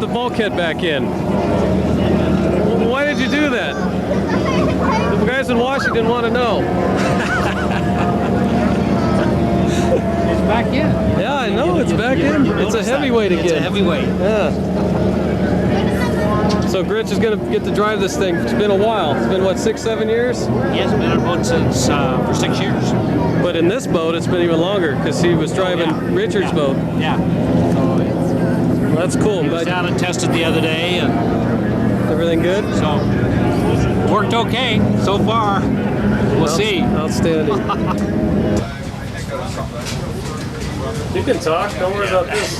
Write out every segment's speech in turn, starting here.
bulkhead back in. Why did you do that? The guys in Washington want to know. It's back in. Yeah, I know, it's back in. It's a heavyweight again. It's a heavyweight. Yeah. So Gritch is going to get to drive this thing. It's been a while. It's been, what, 6-7 years? He has been on a boat since for 6 years. But in this boat, it's been even longer because he was driving Richard's boat. Yeah. Well, that's cool. He was down and tested the other day, and everything good? So worked okay so far. We'll see. Outstanding. You can talk. Don't worry about this.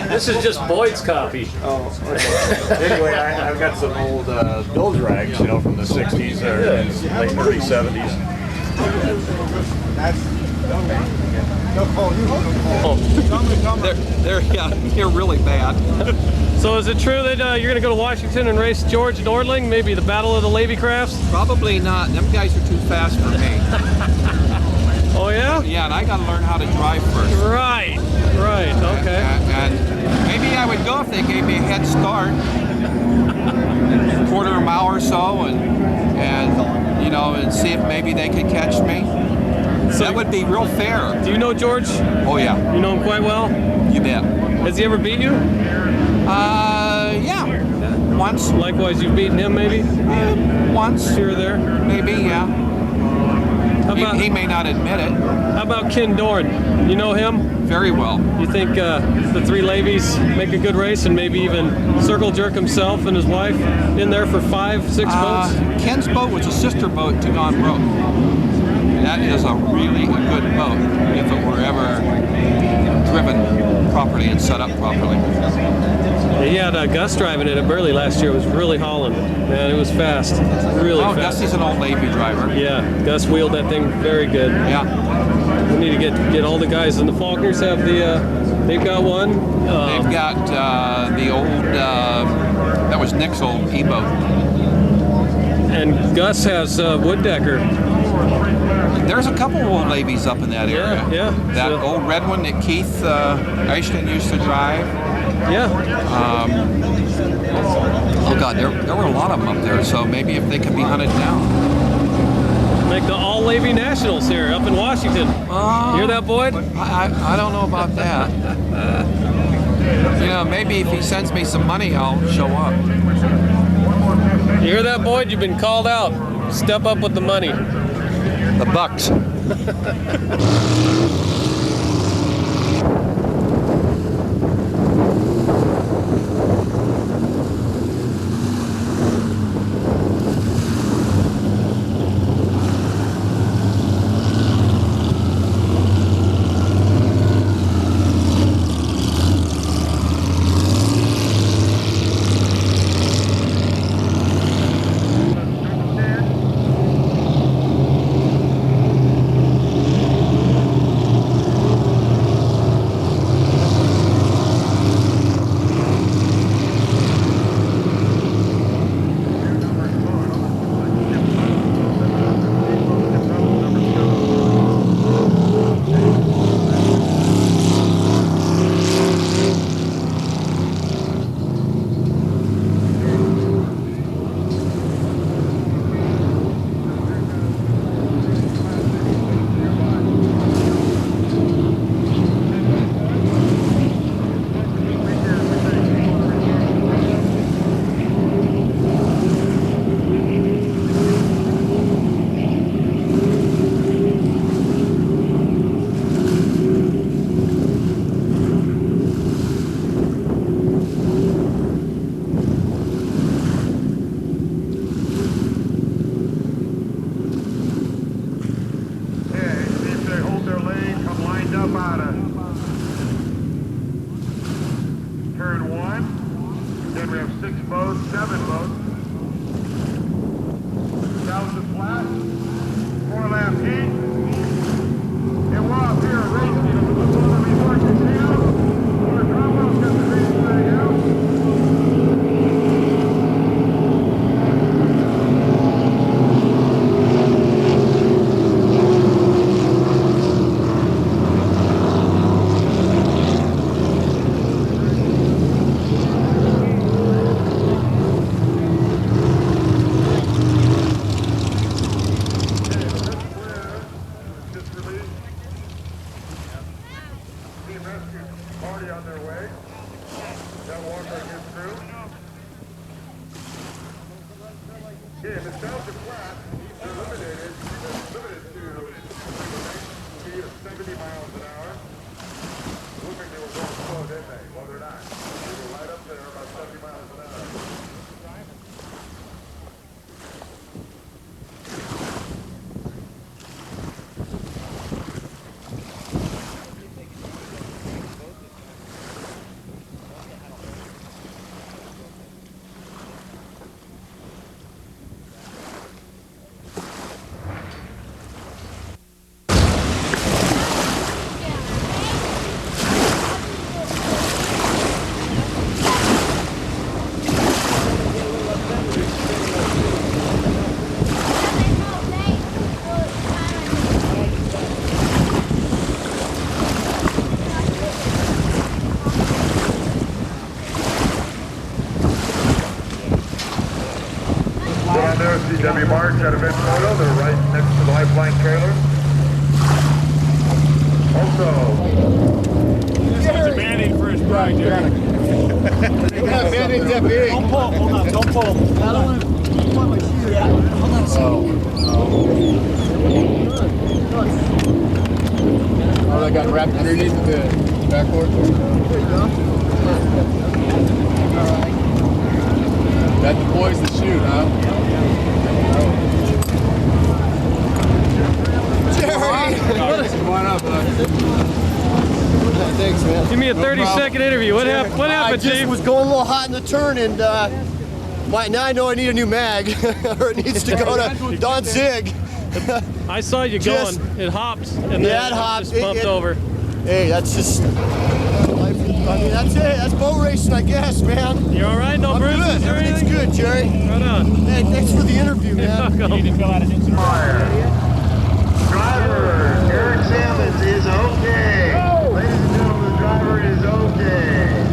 This is just Boyd's copy. Oh, okay. Anyway, I've got some old bilge rags, you know, from the 60s or late early 70s. They're really bad. So is it true that you're going to go to Washington and race George Nordling? Maybe the Battle of the Levy Crafts? Probably not. Them guys are too fast for me. Oh yeah? Yeah, and I got to learn how to drive first. Right. Okay. And maybe I would go if they gave me a head start, quarter of a mile or so, and you know, and see if maybe they could catch me. So that would be real fair. Do you know George? Oh yeah. You know him quite well? You bet. Has he ever beat you? Yeah. Once. Likewise, you've beaten him maybe? Once. Here or there? Maybe, yeah. He may not admit it. How about Ken Dorn? You know him? Very well. You think the three Levies make a good race and maybe even circle jerk himself and his wife in there for 5-6 boats? Ken's boat was a sister boat to Gone Broke. That is a really good boat if it were ever driven properly and set up properly. He had Gus driving it at Burley last year. It was really hauling. Man, it was fast. Really fast. Gusty's an old Levy driver. Yeah, Gus wheeled that thing very good. Yeah. We need to get all the guys. And the Faulkners have the, they've got one. They've got the old, that was Nick's old E-boat. And Gus has Wooddecker. There's a couple of old Levies up in that area. Yeah. That old red one that Keith Ashton used to drive. Yeah. Oh God, there were a lot of them up there. So maybe if they could be hunted down. Make the All Levy Nationals here up in Washington. You hear that, Boyd? I don't know about that. You know, maybe if he sends me some money, I'll show up. You hear that, Boyd? You've been called out. Step up with the money. The bucks. Mark got a event photo. They're right next to the Lifeline trailer. Also, It's a Band-Aid for his bride, Jerry. Band-Aid's that big. Don't pull, hold on, don't pull. I don't want to put my shoe. Yeah, hold on a second. Oh, that got wrapped underneath the backboard. There you go. That deploys the chute, huh? Jerry! Come on up, bud. Thanks, man. Give me a 30-second interview. What happened, I Chief? just was going a little hot in the turn, and now I know I need a new mag, or it needs to go to Don Zig. I saw you going. Just- It hops, and Yeah, then it hops. just bumped over. Hey, that's just life. I mean, that's it. That's boat racing, I guess, man. You all right? No I'm bruises good. or Everything's anything? good, Jerry. Right on. Hey, thanks for the interview, man. You're welcome. Driver, Eric Sammons is okay. Ladies and gentlemen, the driver is okay.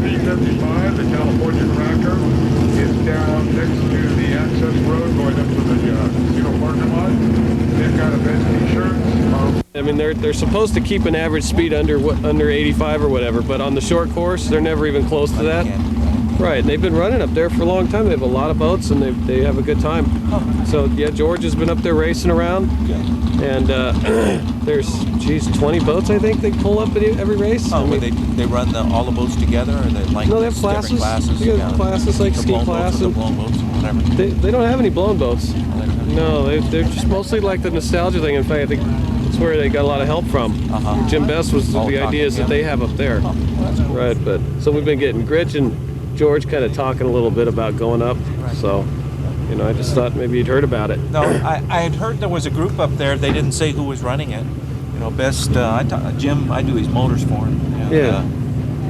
B-55, the California Cracker, is down next to the access road going up to the casino parking lot. They've got event t-shirts. I mean, they're supposed to keep an average speed under 85 or whatever, but on the short course, they're never even close to that. Right, and they've been running up there for a long time. They have a lot of boats, and they have a good time. So yeah, George has been up there racing around, and there's 20 boats I think they pull up at every race. Oh, I mean, they run all the boats together, or they like No, they have different classes. classes. They got classes like the ski blown class boats, or and- the blown boats, or whatever. they don't have any blown boats. No, they're just mostly like the nostalgia thing. In fact, I think it's where they got a lot of help from. Jim Best was All the talking ideas that together. they have up there. Right, but so we've been getting Gritch and George kind of talking a little bit about going up. So, you know, I just thought maybe you'd heard about it. No, I had heard there was a group up there. They didn't say who was running it. You know, Best. Jim. I do his motors for him. And, Yeah.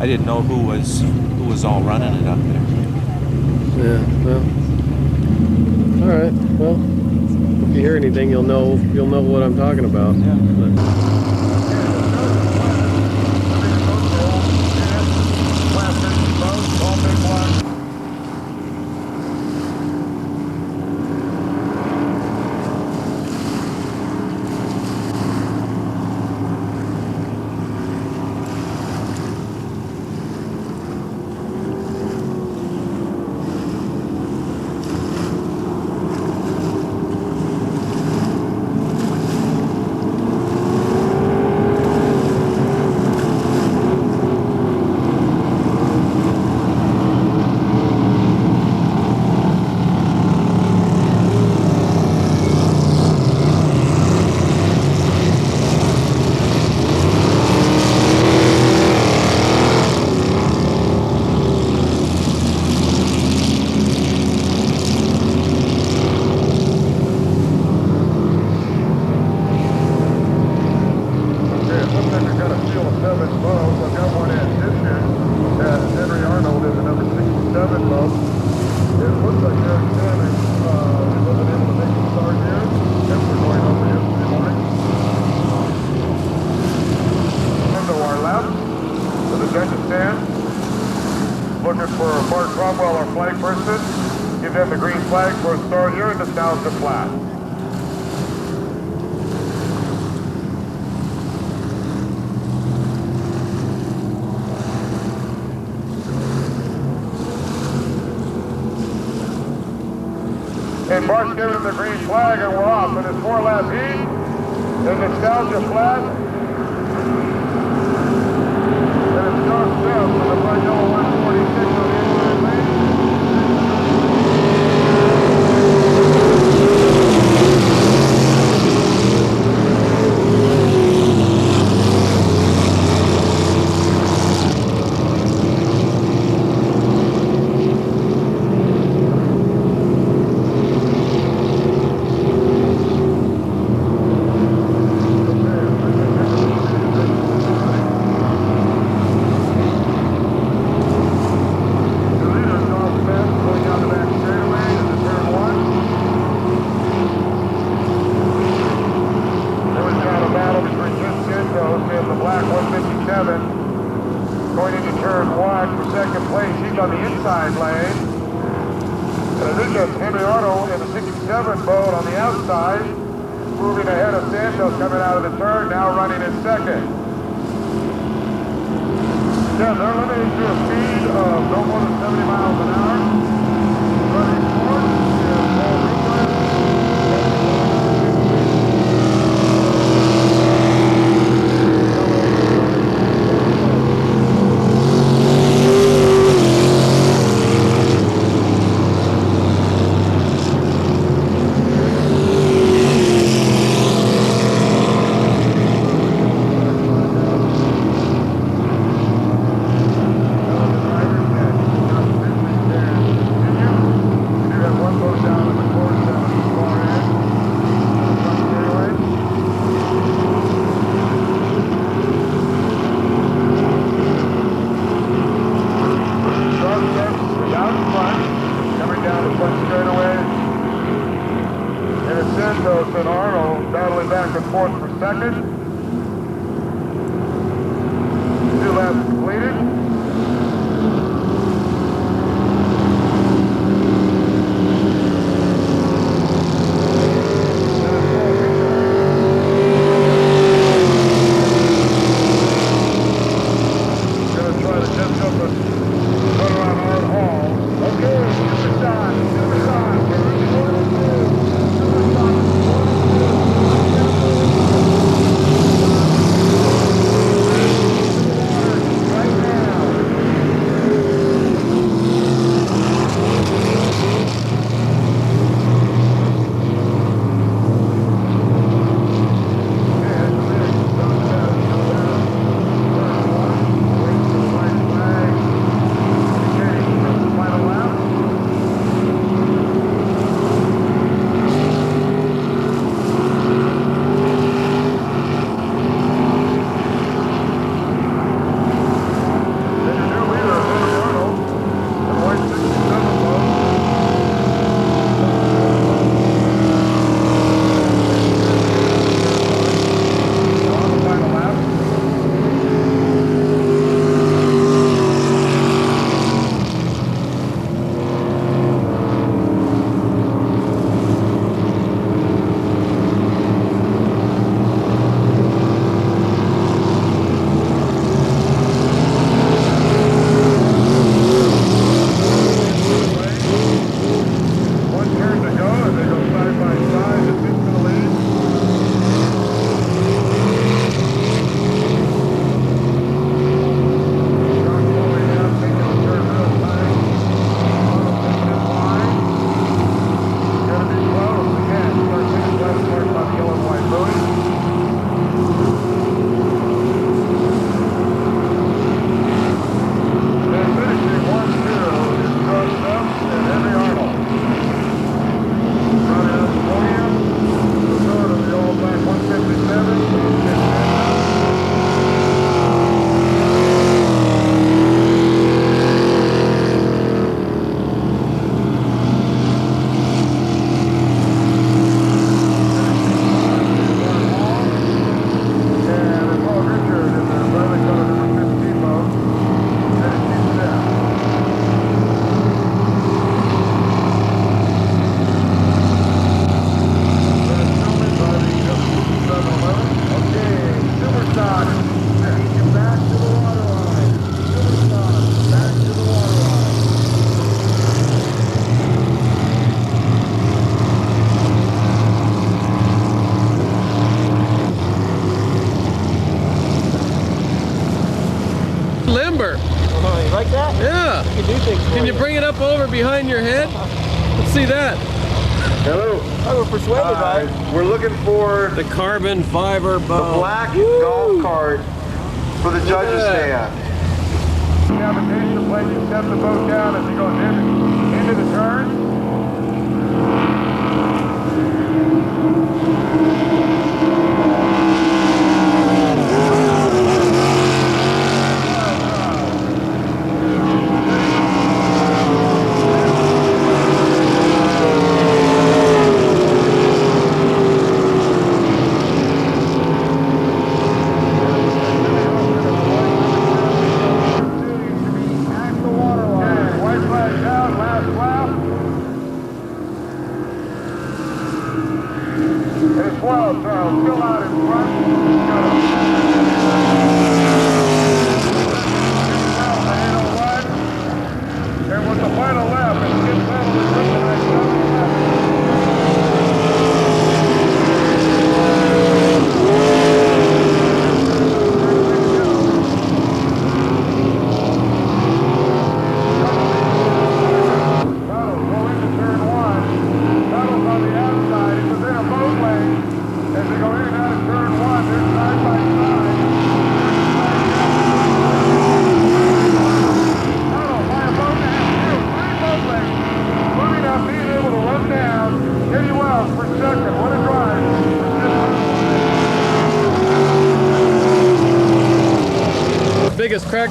I didn't know who was all running it up there. Yeah. Well. All right. Well, if you hear anything, you'll know what I'm talking about. Yeah. Looking for Bart Cromwell, our flag person. Give them the green flag for a start here and nostalgia flat. And Bart's giving him the green flag and we're off in his 4-lap heat. The nostalgia flat. And it starts up with the black yellow 146 on the inside lane. Hunter wide for second place. He's on the inside lane. And this is Henry Arnold in the 67 boat on the outside, moving ahead of Santos coming out of the turn, now running in second. Yeah, they're limited to a speed of no more than 70 miles an hour. Running fourth is Paul Rico. Santos and Arnold battling back and forth for second. 2 laps completed. Gonna try to catch up and run around Art Hall. Okay, super shot, super shot. Limber. Oh, you like that? Yeah. You can do things for Can you bring it up over behind your head? Let's see that. Hello. I was persuaded by it. We're looking for The carbon fiber the boat. black golf cart for the judges stand. Navigation plate, you step the boat down as you go into the turn.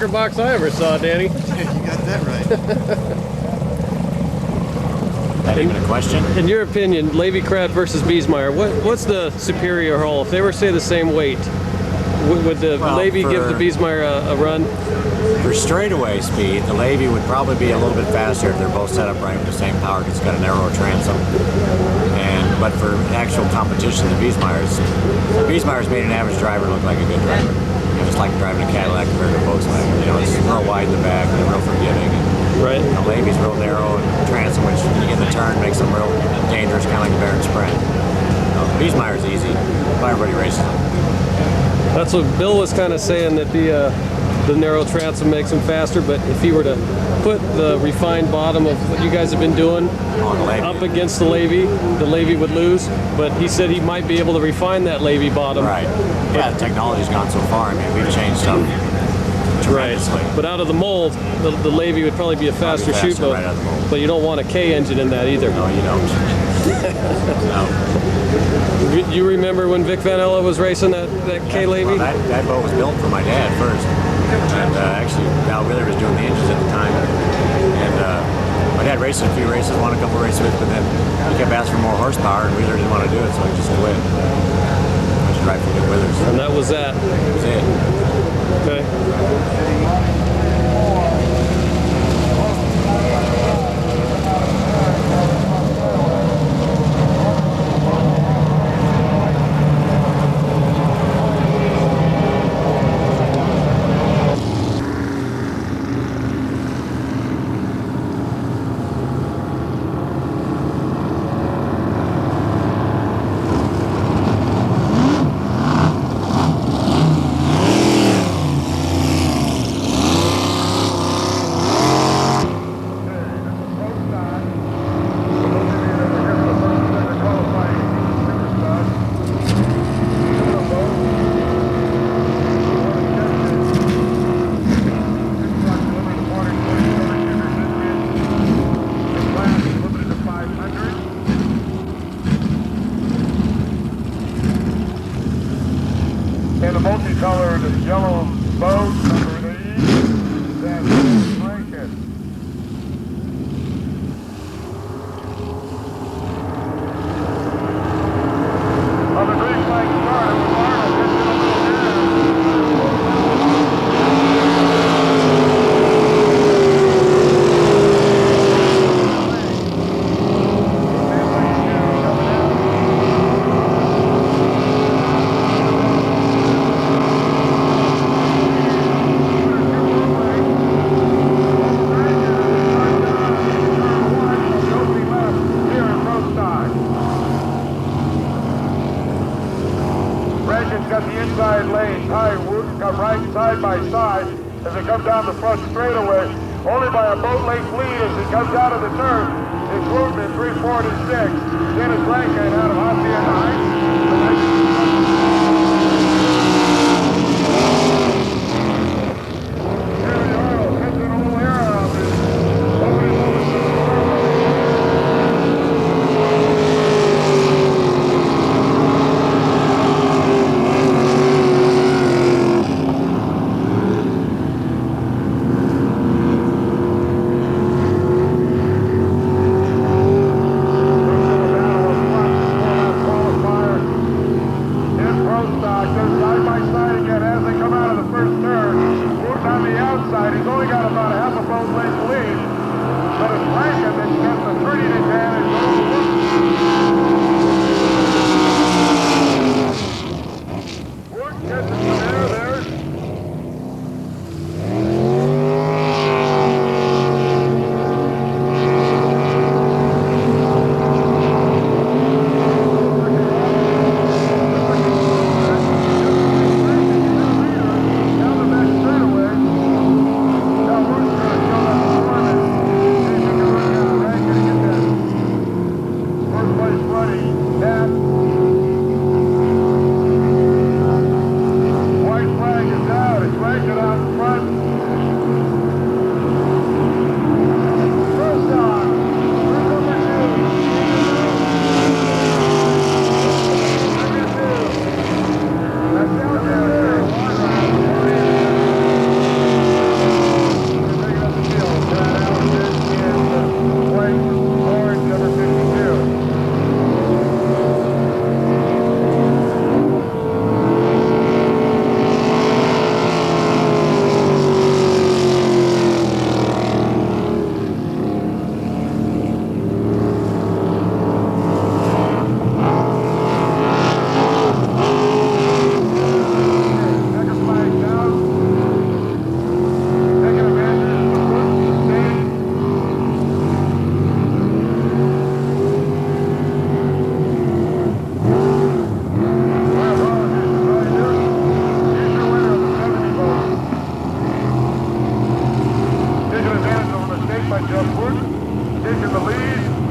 talker box I ever saw, Danny. You got that right. That even a question? In your opinion, Levy Krat versus Biesmeyer, what's the superior hull? If they were, say, the same weight, would the Levy give the Biesmeyer a run? For straightaway speed, the Levy would probably be a little bit faster if they're both set up right with the same power. It's got a narrower transom. But for actual competition, the Biesmeyer's made an average driver look like a good driver. Just like driving a Cadillac compared to a Volkswagen. You know, it's real wide in the back and real forgiving. Right. The Levy's real narrow and transom, which when you get in the turn makes them real dangerous, kind of like a Baron Sprint. The Biesmeyer's easy. Not everybody races them. That's what Bill was kind of saying, that the narrow transom makes him faster, but if he were to put the refined bottom of what you guys have been doing up against the Levy would lose, but he said he might be able to refine that Levy bottom. Right. Yeah, the technology's gone so far. I mean, we've changed stuff tremendously. Right. But out of the mold, the Levy would probably be a faster shoot boat. Right out of the mold. But you don't want a K engine in that either. No, you don't. No. You remember when Vic Vanella was racing that K Levy? Well, that boat was built for my dad first. And actually, Val Wheeler was doing the engines at the time. And my dad raced a few races, won a couple races with, but then he kept asking for more horsepower, and Wheeler didn't want to do it, so he just quit. I just drive for Dick Withers. And that was that. That was it. Okay. And the multicolored yellow boat, number 8, that's Rankin. On the green flag start, it was Arnold hitting a little got the inside lane, Ty Wooten come right side by side as they come down the front straightaway, only by a boat length lead as he comes out of the turn. It's Wooten in 3, 4, and 6. Dennis Rankin out of Hacienda Heights. Harry Arnold hits an old air out of this. by Jeff Wood, taking the lead.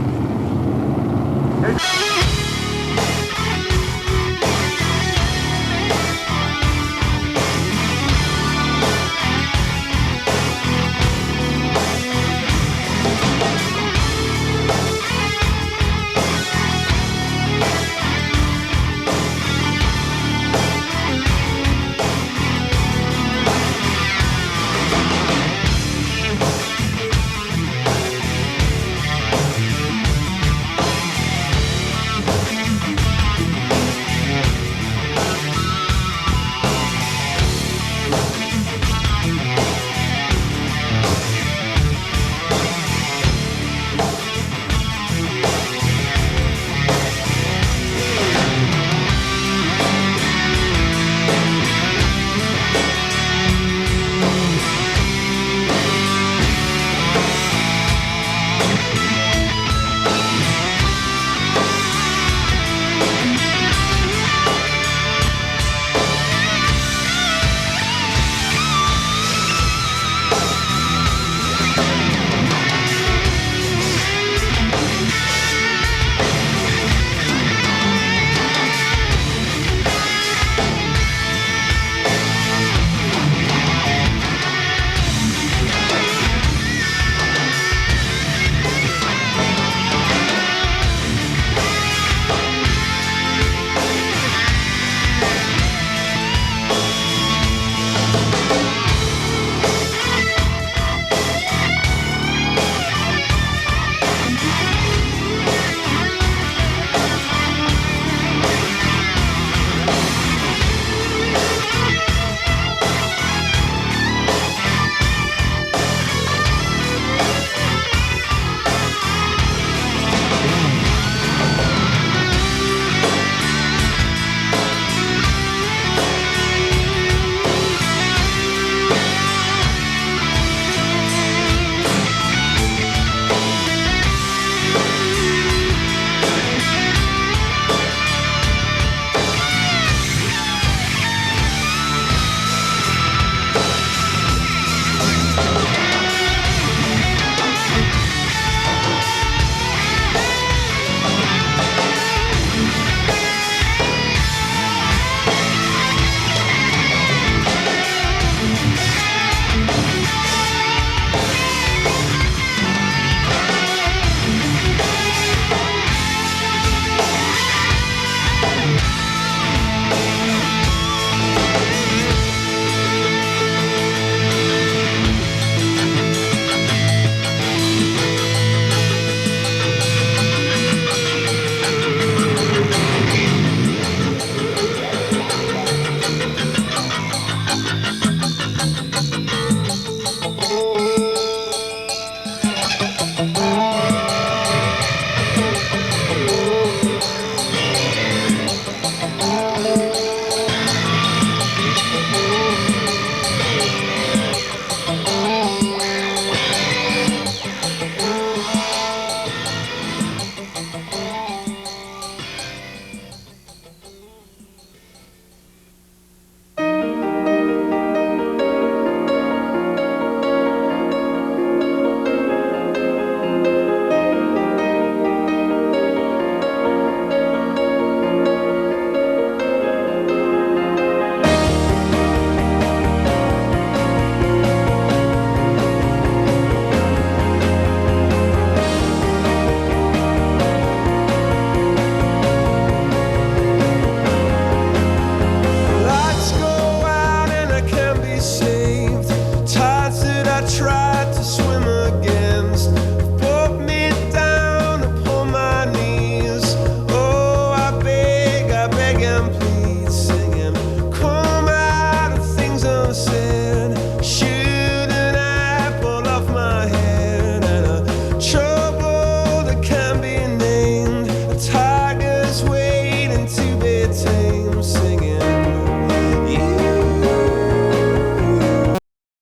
tried to swim again.